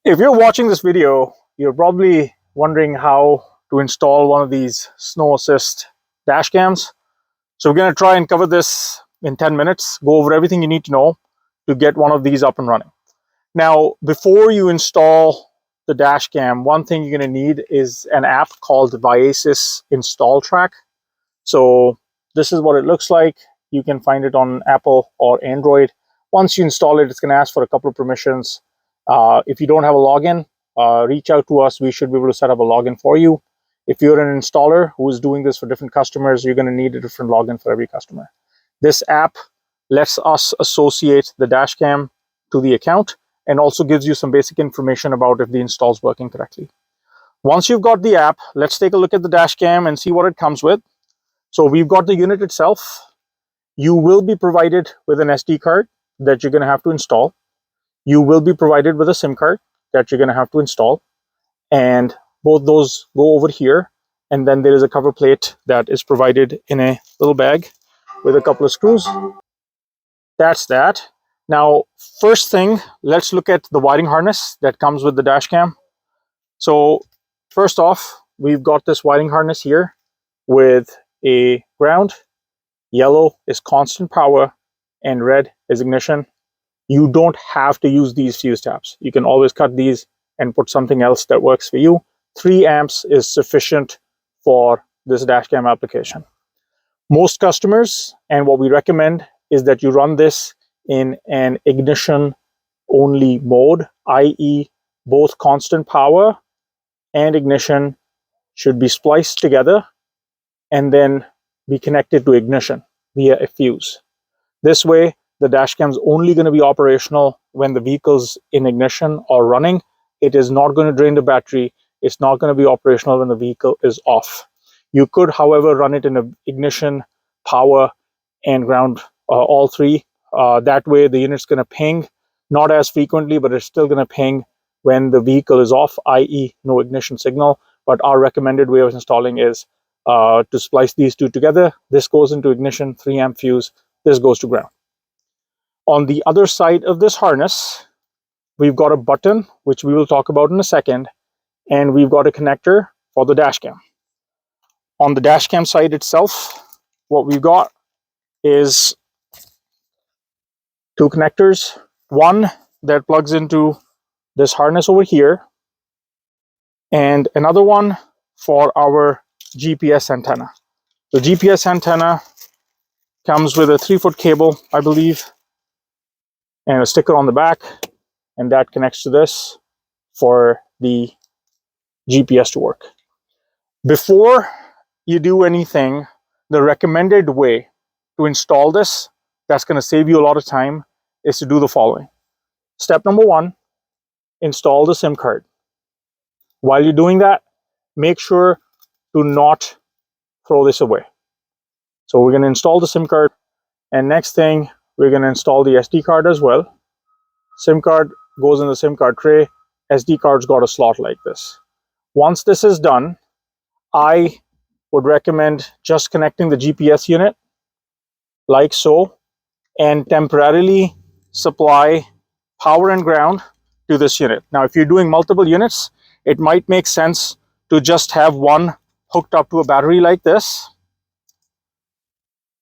If you're watching this video, you're probably wondering how to install one of these SnowAssist dash cams. So we're going to try and cover this in 10 minutes, go over everything you need to know to get one of these up and running. Now, before you install the dash cam, one thing you're going to need is an app called SnowAssist Install Track. So this is what it looks like. You can find it on Apple or Android. Once you install it, it's going to ask for a couple of permissions. If you don't have a login, reach out to us. We should be able to set up a login for you. If you're an installer who is doing this for different customers, you're going to need a different login for every customer. This app lets us associate the dash cam to the account and also gives you some basic information about if the install is working correctly. Once you've got the app, let's take a look at the dash cam and see what it comes with. So we've got the unit itself. You will be provided with an SD card that you're going to have to install. You will be provided with a SIM card that you're going to have to install. And both those go over here. And then there is a cover plate that is provided in a little bag with a couple of screws. That's that. Now, first thing, let's look at the wiring harness that comes with the dash cam. So first off, we've got this wiring harness here with a ground. Yellow is constant power and red is ignition. You don't have to use these fuse tabs. You can always cut these and put something else that works for you. 3 amps is sufficient for this dashcam application. Most customers, and what we recommend, is that you run this in an ignition only mode, i.e. both constant power and ignition should be spliced together and then be connected to ignition via a fuse. This way, the dashcam is only going to be operational when the vehicle's in ignition or running. It is not going to drain the battery. It's not going to be operational when the vehicle is off. You could, however, run it in a ignition, power, and ground, all 3. That way, the unit's going to ping, not as frequently, but it's still going to ping when the vehicle is off, i.e. no ignition signal. But our recommended way of installing is to splice these 2 together. This goes into ignition, 3 amp fuse. This goes to ground. On the other side of this harness, we've got a button, which we will talk about in a second, and we've got a connector for the dashcam. On the dashcam side itself, what we've got is 2 connectors. One that plugs into this harness over here, and another one for our GPS antenna. The GPS antenna comes with a 3-foot cable, I believe, and a sticker on the back, and that connects to this for the GPS to work. Before you do anything, the recommended way to install this, that's going to save you a lot of time, is to do the following. Step number 1, install the SIM card. While you're doing that, make sure to not throw this away. So we're going to install the SIM card, and next thing, we're going to install the SD card as well. SIM card goes in the SIM card tray. SD card's got a slot like this. Once this is done, I would recommend just connecting the GPS unit like so and temporarily supply power and ground to this unit. Now, if you're doing multiple units, it might make sense to just have one hooked up to a battery like this.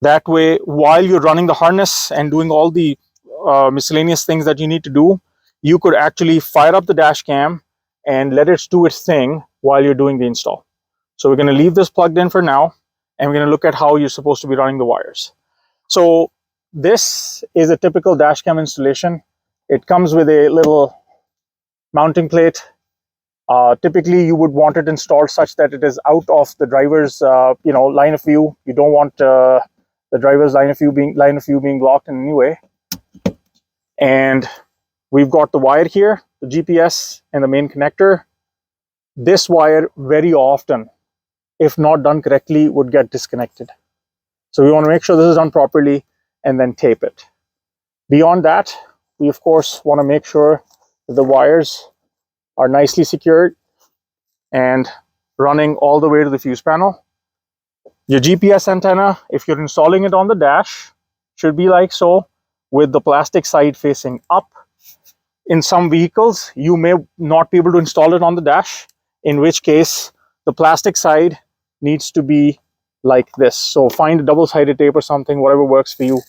That way, while you're running the harness and doing all the miscellaneous things that you need to do, you could actually fire up the dash cam and let it do its thing while you're doing the install. So we're going to leave this plugged in for now, and we're going to look at how you're supposed to be running the wires. So this is a typical dash cam installation. It comes with a little mounting plate. Typically, you would want it installed such that it is out of the driver's line of view. You don't want the driver's line of view being blocked in any way. And we've got the wire here, the GPS and the main connector. This wire very often, if not done correctly, would get disconnected. So we want to make sure this is done properly and then tape it. Beyond that, we of course want to make sure that the wires are nicely secured and running all the way to the fuse panel. Your GPS antenna, if you're installing it on the dash, should be like so, with the plastic side facing up. in some vehicles, you may not be able to install it on the dash, in which case the plastic side needs to be like this. So find a double-sided tape or something, whatever works for you.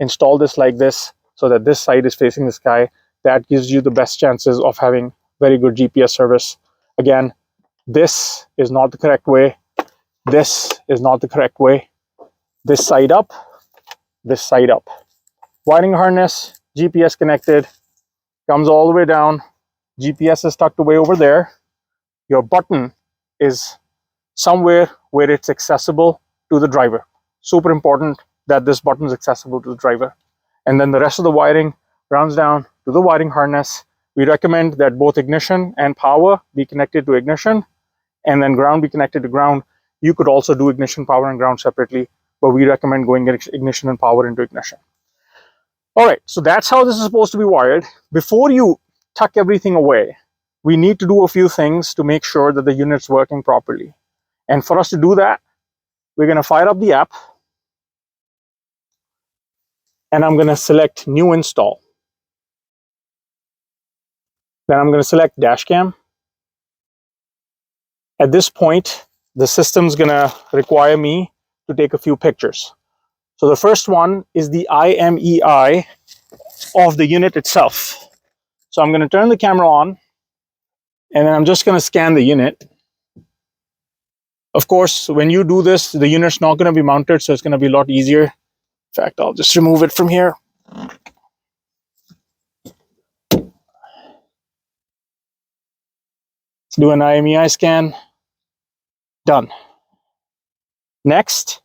Install this like this so that this side is facing the sky. That gives you the best chances of having very good GPS service. Again, this is not the correct way. This is not the correct way. This side up, this side up. Wiring harness, GPS connected, comes all the way down. GPS is tucked away over there. Your button is somewhere where it's accessible to the driver. Super important that this button is accessible to the driver. And then the rest of the wiring runs down to the wiring harness. We recommend that both ignition and power be connected to ignition, and then ground be connected to ground. You could also do ignition, power, and ground separately, but we recommend going ignition and power into ignition. All right, so that's how this is supposed to be wired. Before you tuck everything away, we need to do a few things to make sure that the unit's working properly. And for us to do that, we're going to fire up the app, and I'm going to select New Install. Then I'm going to select Dashcam. At this point, the system's going to require me to take a few pictures. So the first one is the IMEI of the unit itself. So I'm going to turn the camera on, and then I'm just going to scan the unit. Of course, when you do this, the unit's not going to be mounted, so it's going to be a lot easier. In fact, I'll just remove it from here. Do an IMEI scan. Done. Next,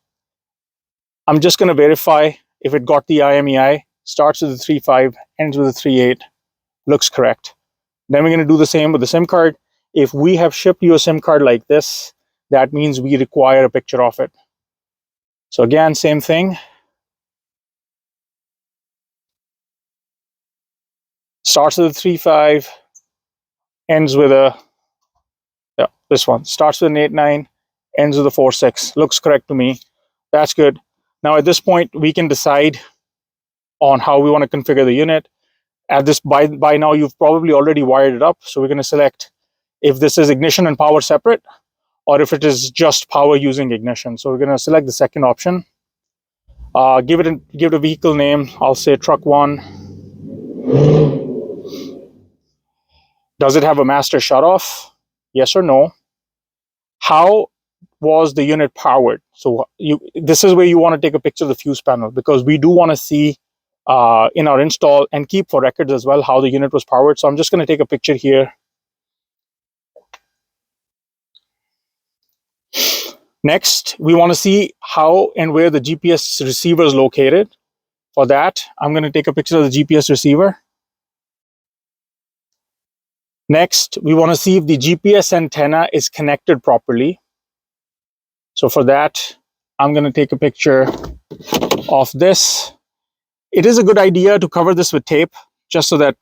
I'm just going to verify if it got the IMEI. Starts with a 3.5, ends with a 3.8. Looks correct. Then we're going to do the same with the SIM card. If we have shipped you a SIM card like this, that means we require a picture of it. So again, same thing. Starts with a 3.5, ends with a, yeah, this one. Starts with an 8.9, ends with a 4.6. Looks correct to me. That's good. Now at this point, we can decide on how we want to configure the unit. At this, by now, you've probably already wired it up. So we're going to select if this is ignition and power separate, or if it is just power using ignition. So we're going to select the second option. Give it a vehicle name. I'll say truck 1. Does it have a master shutoff? Yes or no? How was the unit powered? So this is where you want to take a picture of the fuse panel, because we do want to see in our install and keep for records as well how the unit was powered. So I'm just going to take a picture here. Next, we want to see how and where the GPS receiver is located. For that, I'm going to take a picture of the GPS receiver. Next, we want to see if the GPS antenna is connected properly. So for that, I'm going to take a picture of this. It is a good idea to cover this with tape, just so that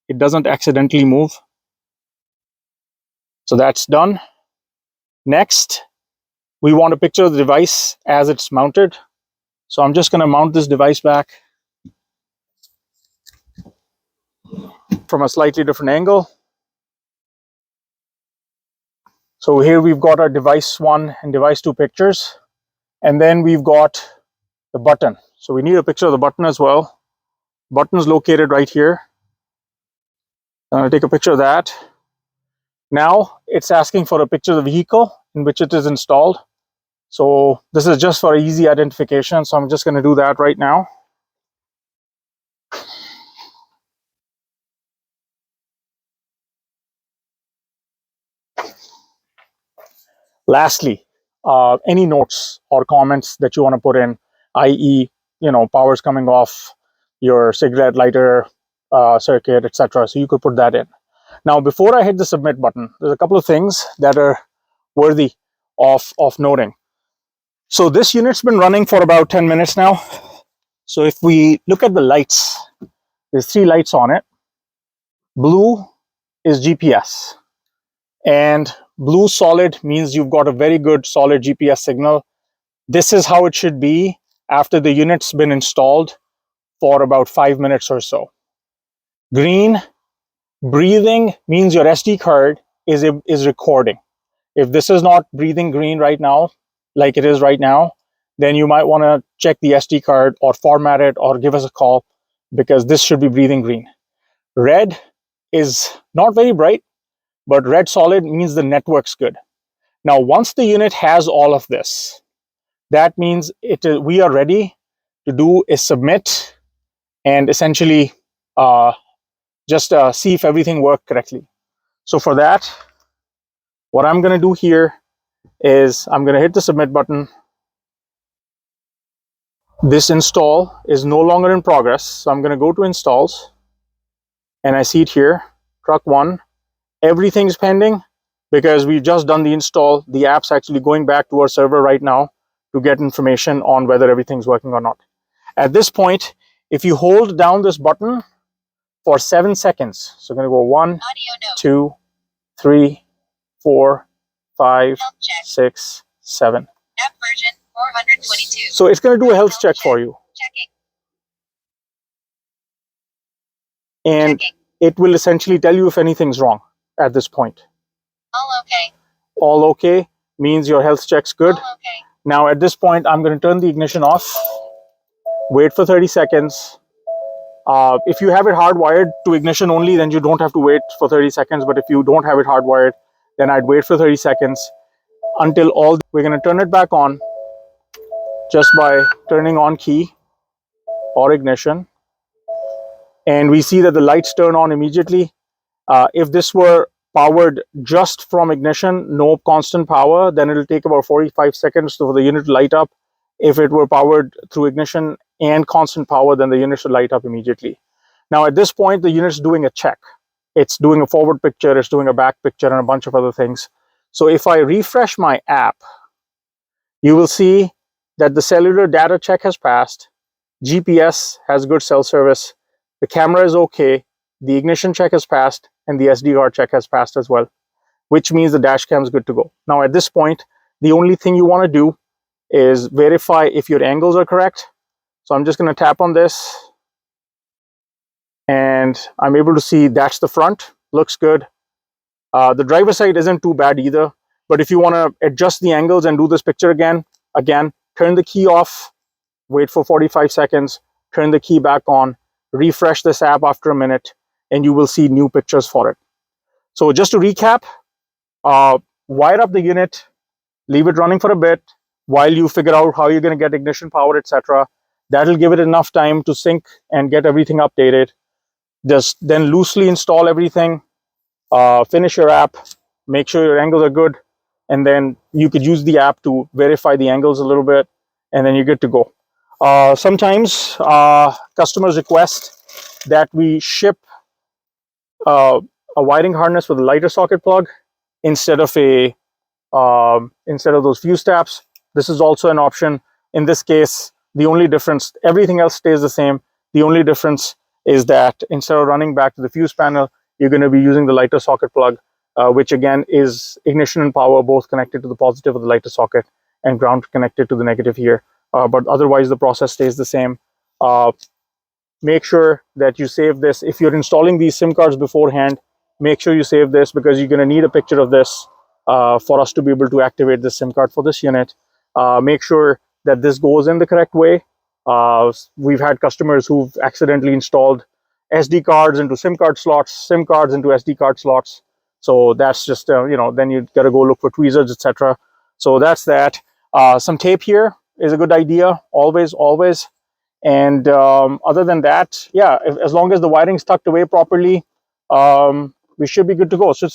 it doesn't accidentally move. So that's done. Next, we want a picture of the device as it's mounted. So I'm just going to mount this device back from a slightly different angle. So here we've got our device 1 and device 2 pictures. And then we've got the button. So we need a picture of the button as well. Button is located right here. I'm going to take a picture of that. Now it's asking for a picture of the vehicle in which it is installed. So this is just for easy identification. So I'm just going to do that right now. Lastly, any notes or comments that you want to put in, i.e., power's coming off your cigarette lighter circuit, etc. So you could put that in. Now, before I hit the submit button, there's a couple of things that are worthy of noting. So this unit's been running for about 10 minutes now. So if we look at the lights, there's 3 lights on it. Blue is GPS, and blue solid means you've got a very good solid GPS signal. This is how it should be after the unit's been installed for about 5 minutes or so. Green, breathing means your SD card is recording. If this is not breathing green right now, like it is right now, then you might want to check the SD card or format it or give us a call, because this should be breathing green. Red is not very bright, but red solid means the network's good. Now, once the unit has all of this, that means we are ready to do a submit and essentially just see if everything worked correctly. So for that, what I'm going to do here is I'm going to hit the submit button. This install is no longer in progress, so I'm going to go to installs, and I see it here, truck 1. Everything's pending because we've just done the install. The app's actually going back to our server right now to get information on whether everything's working or not. At this point, if you hold down this button for 7 seconds, so I'm going to go 1, 2, 3, 4, 5, 6, 7. App version 422. So it's going to do a health check for you. And it will essentially tell you if anything's wrong at this point. All okay. All okay means your health check's good. All okay. Now at this point, I'm going to turn the ignition off. Wait for 30 seconds. If you have it hardwired to ignition only, then you don't have to wait for 30 seconds. But if you don't have it hardwired, then I'd wait for 30 seconds until we're going to turn it back on just by turning on key or ignition. And we see that the lights turn on immediately. If this were powered just from ignition, no constant power, then it'll take about 45 seconds for the unit to light up. If it were powered through ignition and constant power, then the unit should light up immediately. Now at this point, the unit's doing a check. It's doing a forward picture, it's doing a back picture, and a bunch of other things. So if I refresh my app, you will see that the cellular data check has passed, GPS has good cell service, the camera is okay, the ignition check has passed, and the SD card check has passed as well, which means the dash cam is good to go. Now at this point, the only thing you want to do is verify if your angles are correct. So I'm just going to tap on this, and I'm able to see that's the front, looks good. The driver side isn't too bad either, but if you want to adjust the angles and do this picture again, turn the key off, wait for 45 seconds, turn the key back on, refresh this app after a minute, and you will see new pictures for it. So just to recap, wire up the unit, leave it running for a bit while you figure out how you're going to get ignition power, etc. That'll give it enough time to sync and get everything updated. Just then loosely install everything, finish your app, make sure your angles are good, and then you could use the app to verify the angles a little bit, and then you're good to go. Sometimes customers request that we ship a wiring harness with a lighter socket plug instead of those fuse taps. This is also an option. In this case, the only difference, everything else stays the same. The only difference is that instead of running back to the fuse panel, you're going to be using the lighter socket plug, which again is ignition and power both connected to the positive of the lighter socket and ground connected to the negative here. But otherwise, the process stays the same. Make sure that you save this. If you're installing these SIM cards beforehand, make sure you save this, because you're going to need a picture of this for us to be able to activate the SIM card for this unit. Make sure that this goes in the correct way. We've had customers who've accidentally installed SD cards into SIM card slots, SIM cards into SD card slots. So that's just, then you got to go look for tweezers, etc. So that's that. Some tape here is a good idea, always. And other than that, yeah, as long as the wiring's tucked away properly, we should be good to go. So